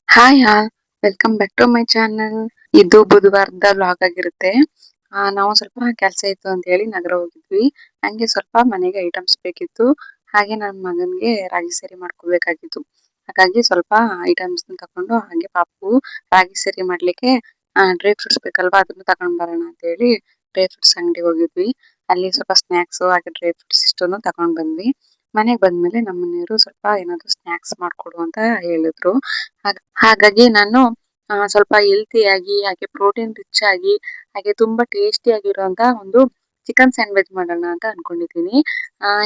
Hi all, welcome back to my channel. ಇದು ಬುಧವಾರದ vlog ಆಗಿರುತ್ತೆ. ನಾವು ಸ್ವಲ್ಪ ಕೆಲಸ ಇತ್ತು ಅಂತ ಹೇಳಿ ನಗರ ಹೋಗಿದ್ವಿ. ಹಂಗೆ ಸ್ವಲ್ಪ ಮನೆಗೆ ಐಟಮ್ಸ್ ಬೇಕಿತ್ತು. ಹಾಗೆ ನನ್ನ ಮಗನ್ಗೆ ರಾಗಿ ಸರಿ ಮಾಡ್ಕೋಬೇಕಾಗಿತ್ತು. ಹಾಗಾಗಿ ಸ್ವಲ್ಪ ಐಟಮ್ಸ್ ತಕೊಂಡು ಹಾಗೆ ಪಾಪು ರಾಗಿ ಸರಿ ಮಾಡ್ಲಿಕ್ಕೆ ಡ್ರೈ ಫ್ರೂಟ್ಸ್ ಬೇಕಲ್ವಾ, ಅದನ್ನು ತಗೊಂಡ್ ಬರೋಣ ಅಂತ ಹೇಳಿ ಡ್ರೈ ಫ್ರೂಟ್ಸ್ ಅಂಗಡಿಗೆ ಹೋಗಿದ್ವಿ. ಅಲ್ಲಿ ಸ್ವಲ್ಪ ಸ್ನಾಕ್ಸ್ ಹಾಗೆ ಡ್ರೈ ಫ್ರೂಟ್ಸ್ ಇಷ್ಟನ್ನು ತಗೊಂಡ್ ಬಂದ್ವಿ. ಮನೆಗೆ ಬಂದ್ಮೇಲೆ ನಮ್ಮ ಮನೆಯವರು ಸ್ವಲ್ಪ ಏನಾದ್ರು ಸ್ನಾಕ್ಸ್ ಮಾಡ್ಕೊಡು ಅಂತ ಹೇಳಿದ್ರು. ಹಾಗಾಗಿ ನಾನು ಸ್ವಲ್ಪ ಹೆಲ್ತಿಯಾಗಿ ಹಾಗೆ ಪ್ರೋಟೀನ್ ರಿಚ್ ಆಗಿ ಹಾಗೆ ತುಂಬಾ ಟೇಸ್ಟಿ ಆಗಿರುವಂತ ಒಂದು ಚಿಕನ್ ಸ್ಯಾಂಡ್ವಿಚ್ ಮಾಡೋಣ ಅಂತ ಅನ್ಕೊಂಡಿದ್ದೀನಿ.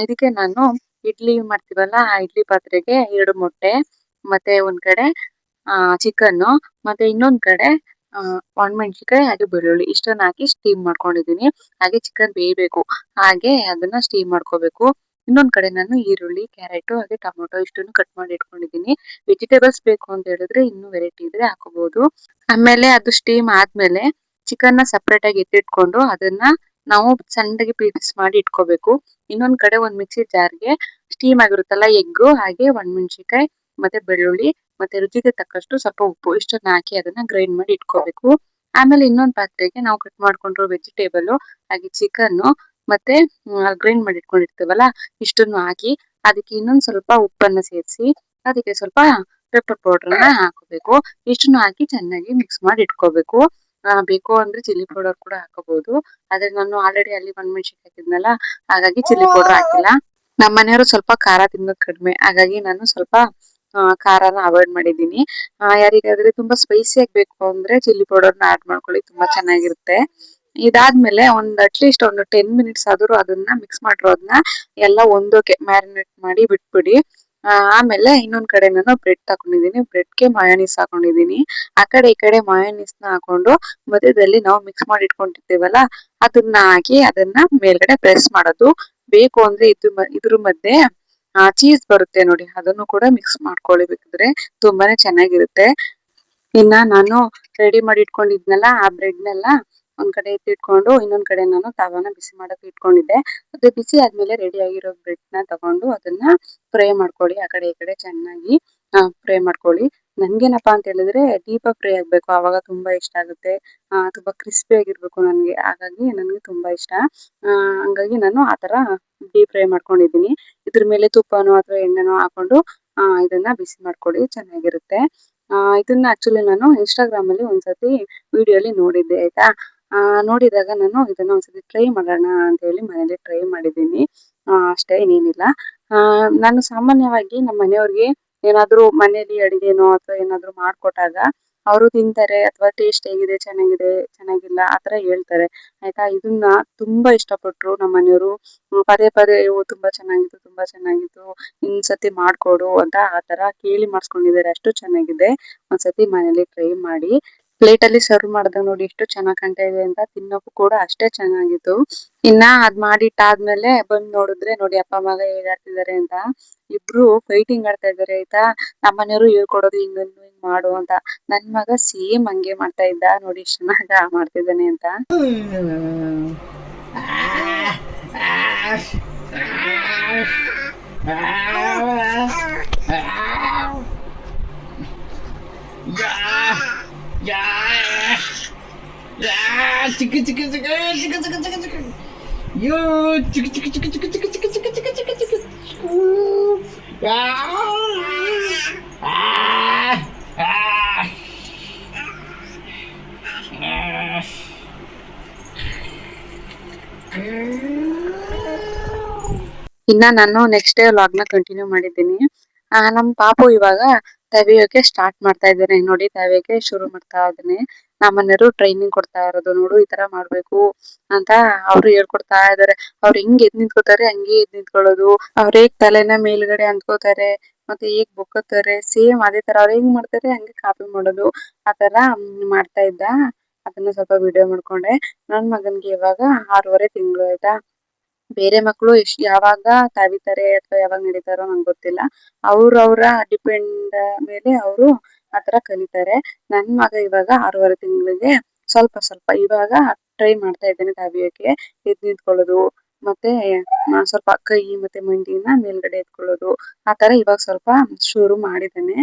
ಇದಕ್ಕೆ ನಾನು ಇಡ್ಲಿ ಮಾಡ್ತೀವಲ್ಲ, ಆ ಇಡ್ಲಿ ಪಾತ್ರೆಗೆ 2 ಮೊಟ್ಟೆ, ಮತ್ತೆ ಒಂದ್ ಕಡೆ ಚಿಕನ್, ಮತ್ತೆ ಇನ್ನೊಂದ್ ಕಡೆ ಒಣಮೆಣಸಿನಕಾಯಿ ಹಾಗೆ ಬೆಳ್ಳುಳ್ಳಿ ಇಷ್ಟನ್ನ ಹಾಕಿ ಸ್ಟೀಮ್ ಮಾಡ್ಕೊಂಡಿದೀನಿ. ಹಾಗೆ ಚಿಕನ್ ಬೇಯಬೇಕು, ಹಾಗೆ ಅದನ್ನ ಸ್ಟೀಮ್ ಮಾಡ್ಕೋಬೇಕು. ಇನ್ನೊಂದ್ ಕಡೆ ನಾನು ಈರುಳ್ಳಿ, ಕ್ಯಾರೆಟ್ ಹಾಗೆ ಟೊಮೊಟೊ ಇಷ್ಟನ್ನು ಕಟ್ ಮಾಡಿ ಇಟ್ಕೊಂಡಿದೀನಿ. ವೆಜಿಟೇಬಲ್ಸ್ ಬೇಕು ಅಂತ ಹೇಳಿದ್ರೆ ಇನ್ನೂ ವೆರೈಟಿ ಇದ್ರೆ ಹಾಕೋಬಹುದು. ಆಮೇಲೆ ಅದು ಸ್ಟೀಮ್ ಆದ್ಮೇಲೆ ಚಿಕನ್ ನ ಸಪರೇಟ್ ಆಗಿ ಎತ್ತಿಟ್ಕೊಂಡು ಅದನ್ನ ನಾವು ಸಣ್ಣಗೆ ಪೀಸ್ ಮಾಡಿ ಇಟ್ಕೋಬೇಕು. ಇನ್ನೊಂದ್ ಕಡೆ ಒಂದ್ ಮಿಕ್ಸಿ ಜಾರ್ಗೆ ಸ್ಟೀಮ್ ಆಗಿರುತ್ತಲ್ಲ ಎಗ್ ಹಾಗೆ ಒಣಮೆಣಸಿನಕಾಯಿ ಮತ್ತೆ ಬೆಳ್ಳುಳ್ಳಿ ಮತ್ತೆ ರುಚಿಗೆ ತಕ್ಕಷ್ಟು ಸ್ವಲ್ಪ ಉಪ್ಪು ಇಷ್ಟನ್ನ ಹಾಕಿ ಅದನ್ನ ಗ್ರೈಂಡ್ ಮಾಡಿ ಇಟ್ಕೋಬೇಕು. ಆಮೇಲೆ ಇನ್ನೊಂದ್ ಪಾತ್ರೆಗೆ ನಾವು ಕಟ್ ಮಾಡ್ಕೊಂಡಿರೋ ವೆಜಿಟೇಬಲ್ ಹಾಗೆ ಚಿಕನ್ ಮತ್ತೆ ಗ್ರೈಂಡ್ ಮಾಡಿ ಇಟ್ಕೊಂಡಿರ್ತೀವಲ್ಲ ಇಷ್ಟನ್ನು ಹಾಕಿ ಅದಕ್ಕೆ ಇನ್ನೊಂದ್ ಸ್ವಲ್ಪ ಉಪ್ಪನ್ನ ಸೇರಿಸಿ ಅದಕ್ಕೆ ಸ್ವಲ್ಪ ಪೆಪ್ಪರ್ ಪೌಡರ್ನ ಹಾಕೋಬೇಕು. ಇಷ್ಟನ್ನು ಹಾಕಿ ಚೆನ್ನಾಗಿ ಮಿಕ್ಸ್ ಮಾಡಿ ಇಟ್ಕೋಬೇಕು. ಬೇಕು ಅಂದ್ರೆ ಚಿಲ್ಲಿ ಪೌಡರ್ ಕೂಡ ಹಾಕೋಬಹುದು. ಆದ್ರೆ ನಾನು ಆಲ್ರೆಡಿ ಅಲ್ಲಿ ಒಣಮೆಣಸಿನಕಾಯಿ ಹಾಕಿದ್ನಲ್ಲ, ಹಾಗಾಗಿ ಚಿಲ್ಲಿ ಪೌಡರ್ ಹಾಕಿಲ್ಲ. ನಮ್ಮ ಮನೆಯವರು ಸ್ವಲ್ಪ ಖಾರ ತಿನ್ನೋದು ಕಡಿಮೆ, ಹಾಗಾಗಿ ನಾನು ಸ್ವಲ್ಪ ಖಾರನ ಅವಾಯ್ಡ್ ಮಾಡಿದ್ದೀನಿ. ಯಾರಿಗಾದ್ರೆ ತುಂಬಾ ಸ್ಪೈಸಿ ಬೇಕು ಅಂದ್ರೆ ಚಿಲ್ಲಿ ಪೌಡರ್ನ ಆಡ್ ಮಾಡ್ಕೊಳ್ಳಿ, ತುಂಬಾ ಚೆನ್ನಾಗಿರುತ್ತೆ. ಇದಾದ್ಮೇಲೆ ಅಟ್ಲೀಸ್ಟ್ ಒಂದು 10 ಮಿನಿಟ್ಸ್ ಆದ್ರೂ ಅದನ್ನ ಮಿಕ್ಸ್ ಮಾಡಿರೋದನ್ನ ಎಲ್ಲ ಒಂದಕ್ಕೆ ಮ್ಯಾರಿನೇಟ್ ಮಾಡಿ ಬಿಟ್ಬಿಡಿ. ಆಮೇಲೆ ಇನ್ನೊಂದ್ ಕಡೆ ನಾನು ಬ್ರೆಡ್ ತಕೊಂಡಿದೀನಿ, ಬ್ರೆಡ್ಗೆ ಮಯೋನೀಸ್ ಹಾಕೊಂಡಿದೀನಿ. ಆ ಕಡೆ ಈ ಕಡೆ ಮಯೋನೀಸ್ ನ ಹಾಕೊಂಡು ಮಧ್ಯದಲ್ಲಿ ನಾವು ಮಿಕ್ಸ್ ಮಾಡಿ ಇಟ್ಕೊಂಡಿರ್ತೀವಲ್ಲ ಅದನ್ನ ಹಾಕಿ ಅದನ್ನ ಮೇಲ್ಗಡೆ ಪ್ರೆಸ್ ಮಾಡೋದು. ಬೇಕು ಅಂದ್ರೆ ಇದ್ರ ಮಧ್ಯೆ ಚೀಸ್ ಬರುತ್ತೆ ನೋಡಿ, ಅದನ್ನು ಕೂಡ ಮಿಕ್ಸ್ ಮಾಡ್ಕೊಳ್ಳಿ ಬೇಕಿದ್ರೆ, ತುಂಬಾನೇ ಚೆನ್ನಾಗಿರುತ್ತೆ. ಇನ್ನ ನಾನು ರೆಡಿ ಮಾಡಿ ಇಟ್ಕೊಂಡಿದ್ನಲ್ಲ ಆ ಬ್ರೆಡ್ನೆಲ್ಲ ಒಂದ್ ಕಡೆ ಎತ್ತಿಟ್ಕೊಂಡು ಇನ್ನೊಂದ್ ಕಡೆ ನಾನು ತವಾನ ಬಿಸಿ ಮಾಡಕ್ಕೆ ಇಟ್ಕೊಂಡಿದ್ದೆ. ಅದು ಬಿಸಿ ಆದ್ಮೇಲೆ ರೆಡಿ ಆಗಿರೋ ಬ್ರೆಡ್ ನ ತಗೊಂಡು ಅದನ್ನ ಫ್ರೈ ಮಾಡ್ಕೊಳ್ಳಿ. ಆ ಕಡೆ ಈ ಕಡೆ ಚೆನ್ನಾಗಿ ಫ್ರೈ ಮಾಡ್ಕೊಳ್ಳಿ. ನನ್ಗೇನಪ್ಪಾ ಅಂತ ಹೇಳಿದ್ರೆ ಡೀಪ್ ಆಗಿ ಫ್ರೈ ಆಗ್ಬೇಕು, ಆವಾಗ ತುಂಬಾ ಇಷ್ಟ ಆಗುತ್ತೆ. ತುಂಬಾ ಕ್ರಿಸ್ಪಿ ಆಗಿರ್ಬೇಕು ನನ್ಗೆ, ಹಾಗಾಗಿ ನನ್ಗೆ ತುಂಬಾ ಇಷ್ಟ. ಹಂಗಾಗಿ ನಾನು ಆತರ ಡೀಪ್ ಫ್ರೈ ಮಾಡ್ಕೊಂಡಿದೀನಿ. ಇದ್ರ ಮೇಲೆ ತುಪ್ಪನೋ ಅಥವಾ ಎಣ್ಣೆನೋ ಹಾಕೊಂಡು ಇದನ್ನ ಬಿಸಿ ಮಾಡ್ಕೊಳ್ಳಿ, ಚೆನ್ನಾಗಿರುತ್ತೆ. ಇದನ್ನ ಆಕ್ಚುಲಿ ನಾನು ಇನ್ಸ್ಟಾಗ್ರಾಮ್ ಅಲ್ಲಿ ಒಂದ್ಸತಿ ವಿಡಿಯೋ ಅಲ್ಲಿ ನೋಡಿದ್ದೆ ಆಯ್ತಾ. ನೋಡಿದಾಗ ನಾನು ಇದನ್ನ ಒಂದ್ಸತಿ ಟ್ರೈ ಮಾಡೋಣ ಅಂತ ಹೇಳಿ ಮನೇಲಿ ಟ್ರೈ ಮಾಡಿದ್ದೀನಿ. ಅಷ್ಟೇ, ಇನ್ನೇನಿಲ್ಲ. ನಾನು ಸಾಮಾನ್ಯವಾಗಿ ನಮ್ಮ ಮನೆಯವ್ರಿಗೆ ಏನಾದ್ರು ಮನೇಲಿ ಅಡಿಗೆನೋ ಅಥವಾ ಏನಾದ್ರು ಮಾಡ್ಕೊಟ್ಟಾಗ ಅವರು ತಿಂತಾರೆ ಅಥವಾ ಟೇಸ್ಟ್ ಹೇಗಿದೆ, ಚೆನ್ನಾಗಿದೆ, ಚೆನ್ನಾಗಿಲ್ಲ ಆತರ ಹೇಳ್ತಾರೆ ಆಯ್ತಾ. ಇದನ್ನ ತುಂಬಾ ಇಷ್ಟಪಟ್ರು ನಮ್ಮ ಮನೆಯವರು. ಪದೇ ಪದೇ ತುಂಬಾ ಚೆನ್ನಾಗಿತ್ತು, ತುಂಬಾ ಚೆನ್ನಾಗಿತ್ತು, ಇನ್ನೊಂದ್ಸತಿ ಮಾಡ್ಕೊಡು ಅಂತ ಆತರ ಕೇಳಿ ಮಾಡ್ಸ್ಕೊಂಡಿದ್ದಾರೆ. ಅಷ್ಟು ಚೆನ್ನಾಗಿದೆ, ಒಂದ್ಸತಿ ಮನೇಲಿ ಟ್ರೈ ಮಾಡಿ. ಪ್ಲೇಟ್ ಅಲ್ಲಿ ಸರ್ವ್ ಮಾಡ್ದೆ ನೋಡಿ ಎಷ್ಟು ಚೆನ್ನಾಗ್ ಕಾಣ್ತಾ ಇದೆ ಅಂತ, ತಿನ್ನೋಕು ಕೂಡ ಅಷ್ಟೇ ಚೆನ್ನಾಗಿತ್ತು. ಇನ್ನ ಅದ್ ಮಾಡಿಟ್ಟಾದ್ಮೇಲೆ ಬಂದ್ ನೋಡಿದ್ರೆ ನೋಡಿ ಅಪ್ಪ ಮಗ ಹೇಗ್ ಆಡ್ತಿದಾರೆ ಅಂತ. ಇಬ್ರು ಫೈಟಿಂಗ್ ಆಡ್ತಾ ಇದಾರೆ ಆಯ್ತಾ. ನಮ್ಮನೆಯವರು ಹೇಳ್ಕೊಡೋದು ಹಿಂಗ್ ಮಾಡು ಅಂತ, ನನ್ ಮಗ ಸೇಮ್ ಹಂಗೆ ಮಾಡ್ತಾ ಇದ್ದ ನೋಡಿ ಎಷ್ಟ್ ಚೆನ್ನಾಗ ಮಾಡ್ತಿದ್ದಾನೆ ಅಂತ. ಚಿಕ್ಕ ಚಿಕ್ಕ ಚಿಕ್ಕ ಚಿಕ್ಕ ಚಿಕ್ಕ ಚಿಕ್ಕ ಚಿಕ್ಕ ಯೋ ಚಿಕ್ಕ ಚಿಕ್ಕ ಚಿಕ್ಕ ಚಿಕ್ಕ ಚಿಕ್ಕ ಚಿಕ್ಕ ಚಿಕ್ಕ ಚಿಕ್ಕ ಚಿಕ್ಕ ಚಿಕ್ಕ ಇನ್ನ ನಾನು ನೆಕ್ಸ್ಟ್ ಡೇ ವ್ಲಾಗ್ ನ ಕಂಟಿನ್ಯೂ ಮಾಡಿದ್ದೀನಿ. ನಮ್ ಪಾಪು ಇವಾಗ ತವಿಯೋಕೆ ಸ್ಟಾರ್ಟ್ ಮಾಡ್ತಾ ಇದ್ದಾನೆ ನೋಡಿ, ತವಿಯೋಕೆ ಶುರು ಮಾಡ್ತಾ ಇದ್ದಾನೆ. ನಮ್ಮನೆಯವರು ಟ್ರೈನಿಂಗ್ ಕೊಡ್ತಾ ಇರೋದು, ನೋಡು ಈ ತರ ಮಾಡ್ಬೇಕು ಅಂತ ಅವ್ರು ಹೇಳ್ಕೊಡ್ತಾ ಇದಾರೆ. ಅವ್ರು ಹೆಂಗ್ ಎದ್ ನಿಂತ್ಕೋತಾರೆ ಹಂಗೆ ಎದ್ ನಿಂತ್ಕೊಳ್ಳೋದು, ಅವ್ರ ಹೇಗ್ ತಲೆನ ಮೇಲ್ಗಡೆ ಅಂದ್ಕೋತಾರೆ ಮತ್ತೆ ಹೇಗ್ ಬೊಕ್ಕತಾರೆ ಸೇಮ್ ಅದೇ ತರ ಅವ್ರ ಹೆಂಗ್ ಮಾಡ್ತಾರೆ ಹಂಗೆ ಕಾಪಿ ಮಾಡೋದು. ಆತರ ಮಾಡ್ತಾ ಇದ್ದ, ಅದನ್ನ ಸ್ವಲ್ಪ ವಿಡಿಯೋ ಮಾಡ್ಕೊಂಡೆ. ನನ್ ಮಗನ್ಗೆ ಇವಾಗ 6.5 ತಿಂಗಳು ಆಯ್ತಾ. ಬೇರೆ ಮಕ್ಕಳು ಯಾವಾಗ ತಾವಿತಾರೆ ಅಥವಾ ಯಾವಾಗ ನಡೀತಾರೋ ನಂಗೆ ಗೊತ್ತಿಲ್ಲ. ಅವ್ರ ಡಿಪೆಂಡ್ ಮೇಲೆ ಅವರು ಆತರ ಕಲಿತಾರೆ. ನನ್ ಮಗ ಇವಾಗ 6.5 ತಿಂಗಳಿಗೆ ಸ್ವಲ್ಪ ಸ್ವಲ್ಪ ಇವಾಗ ಟ್ರೈ ಮಾಡ್ತಾ ಇದ್ದೇನೆ ತಾವಿಯಕ್ಕೆ, ಎದ್ ನಿಂತ್ಕೊಳ್ಳೋದು ಮತ್ತೆ ಸ್ವಲ್ಪ ಕೈ ಮತ್ತೆ ಮಂಡಿನ ಮೇಲ್ಗಡೆ ಎತ್ಕೊಳ್ಳೋದು ಆ ತರ ಇವಾಗ ಸ್ವಲ್ಪ ಶುರು ಮಾಡಿದ್ದಾನೆ.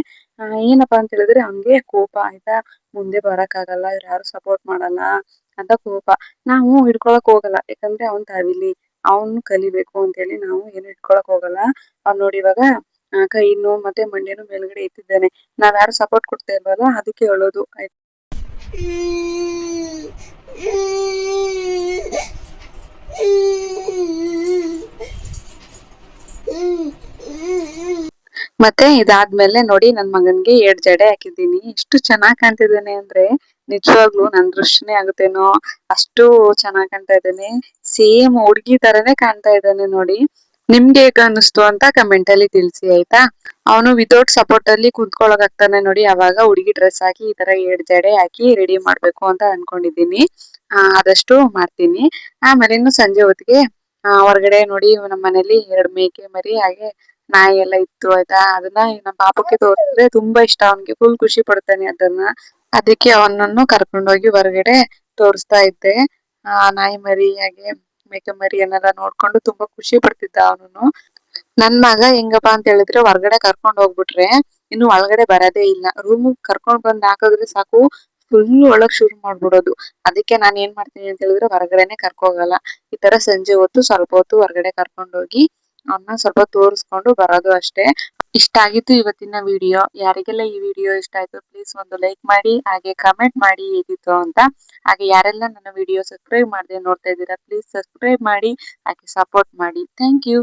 ಏನಪ್ಪಾ ಅಂತ ಹೇಳಿದ್ರೆ ಹಂಗೆ ಕೋಪ ಆಯ್ತಾ, ಮುಂದೆ ಬರಕ್ ಆಗಲ್ಲ, ಇವ್ರು ಯಾರು ಸಪೋರ್ಟ್ ಮಾಡಲ್ಲ ಅಂತ ಕೋಪ. ನಾವು ಹಿಡ್ಕೊಳಕ್ ಹೋಗಲ್ಲ, ಯಾಕಂದ್ರೆ ಅವ್ನ್ ತವಿಲಿ ಅವ್ನು ಕಲಿಬೇಕು ಅಂತ ಹೇಳಿ ನಾವು ಏನು ಇಟ್ಕೊಳಕ್ ಹೋಗಲ್ಲ. ಅವ್ನ್ ನೋಡಿ ಇವಾಗ ಕೈನು ಮತ್ತೆ ಮಂಡಿನು ಮೇಲ್ಗಡೆ ಎತ್ತಿದ್ದಾನೆ. ನಾವ್ ಯಾರು ಸಪೋರ್ಟ್ ಕೊಡ್ತಾ ಇಲ್ವಲ್ಲ, ಅದಕ್ಕೆ ಹೇಳೋದು ಆಯ್ತಾ. ಮತ್ತೆ ಇದಾದ್ಮೇಲೆ ನೋಡಿ ನನ್ ಮಗನ್ಗೆ 2 ಜಡೆ ಹಾಕಿದ್ದೀನಿ. ಎಷ್ಟು ಚೆನ್ನಾಗ್ ಕಾಣ್ತಿದ್ದಾನೆ ಅಂದ್ರೆ ನಿಜವಾಗ್ಲೂ ನನ್ ದೃಷ್ಟಿನೇ ಆಗುತ್ತೇನೋ ಅಷ್ಟು ಚೆನ್ನಾಗ್ ಕಾಣ್ತಾ ಇದ್ದಾನೆ. ಸೇಮ್ ಹುಡ್ಗಿ ತರಾನೇ ಕಾಣ್ತಾ ಇದ್ದಾನೆ ನೋಡಿ. ನಿಮ್ಗೆ ಹೇಗ ಅನ್ನಿಸ್ತು ಅಂತ ಕಮೆಂಟ್ ಅಲ್ಲಿ ತಿಳಿಸಿ ಆಯ್ತಾ. ಅವನು ವಿತೌಟ್ ಸಪೋರ್ಟ್ ಅಲ್ಲಿ ಕುಂತ್ಕೊಳಕ್ ಆಗ್ತಾನೆ ನೋಡಿ, ಅವಾಗ ಹುಡುಗಿ ಡ್ರೆಸ್ ಹಾಕಿ ಈ ತರ 2 ಜಡೆ ಹಾಕಿ ರೆಡಿ ಮಾಡ್ಬೇಕು ಅಂತ ಅನ್ಕೊಂಡಿದೀನಿ. ಆದಷ್ಟು ಮಾಡ್ತೀನಿ. ಆಮೇಲೆ ಇನ್ನು ಸಂಜೆ ಹೊತ್ತಿಗೆ ಹೊರಗಡೆ ನೋಡಿ ನಮ್ಮ ಮನೇಲಿ 2 ಮೇಕೆ ಮರಿ ಹಾಗೆ ನಾಯಿ ಎಲ್ಲ ಇತ್ತು ಆಯ್ತಾ. ಅದನ್ನ ನಮ್ಮ ಪಾಪಕ್ಕೆ ತೋರಿಸಿದ್ರೆ ತುಂಬಾ ಇಷ್ಟ, ಅವನ್ಗೆ ಫುಲ್ ಖುಷಿ ಪಡ್ತಾನೆ ಅದನ್ನ. ಅದಕ್ಕೆ ಅವನನ್ನು ಕರ್ಕೊಂಡೋಗಿ ಹೊರಗಡೆ ತೋರಿಸ್ತಾ ಇದ್ದೆ. ನಾಯಿ ಮರಿ ಹಾಗೆ ಮೇಕೆ ಮರಿ ಅನ್ನೆಲ್ಲ ನೋಡ್ಕೊಂಡು ತುಂಬಾ ಖುಷಿ ಪಡ್ತಿದ್ದ ಅವನು. ನನ್ ಮಗ ಹೆಂಗಪ್ಪಾ ಅಂತ ಹೇಳಿದ್ರೆ ಹೊರಗಡೆ ಕರ್ಕೊಂಡ್ ಹೋಗ್ಬಿಟ್ರೆ ಇನ್ನು ಒಳಗಡೆ ಬರೋದೇ ಇಲ್ಲ. ರೂಮ್ ಕರ್ಕೊಂಡ್ ಬಂದ್ ಹಾಕದ್ರೆ ಸಾಕು ಫುಲ್ ಒಳಗ್ ಶುರು ಮಾಡ್ಬಿಡೋದು. ಅದಕ್ಕೆ ನಾನ್ ಏನ್ ಮಾಡ್ತೀನಿ ಅಂತ ಹೇಳಿದ್ರೆ ಹೊರಗಡೆನೆ ಕರ್ಕೊ ಹೋಗಲ್ಲ. ಈ ತರ ಸಂಜೆ ಹೊತ್ತು ಸ್ವಲ್ಪ ಹೊತ್ತು ಹೊರಗಡೆ ಕರ್ಕೊಂಡ್ ಹೋಗಿ ಅವನ್ನ ಸ್ವಲ್ಪ ತೋರಿಸ್ಕೊಂಡು ಬರೋದು ಅಷ್ಟೇ. ಇಷ್ಟ ಆಗಿತ್ತು ಇವತ್ತಿನ ವಿಡಿಯೋ. ಯಾರಿಗೆಲ್ಲ ಈ ವಿಡಿಯೋ ಇಷ್ಟ ಆಯ್ತು ಪ್ಲೀಸ್ ಒಂದು ಲೈಕ್ ಮಾಡಿ, ಹಾಗೆ ಕಮೆಂಟ್ ಮಾಡಿ ಹೇಗಿತ್ತು ಅಂತ. ಹಾಗೆ ಯಾರೆಲ್ಲ ನನ್ನ ವಿಡಿಯೋ ಸಬ್ಸ್ಕ್ರೈಬ್ ಮಾಡದೆ ನೋಡ್ತಾ ಇದ್ದೀರಾ ಪ್ಲೀಸ್ ಸಬ್ಸ್ಕ್ರೈಬ್ ಮಾಡಿ, ಹಾಗೆ ಸಪೋರ್ಟ್ ಮಾಡಿ. Thank you.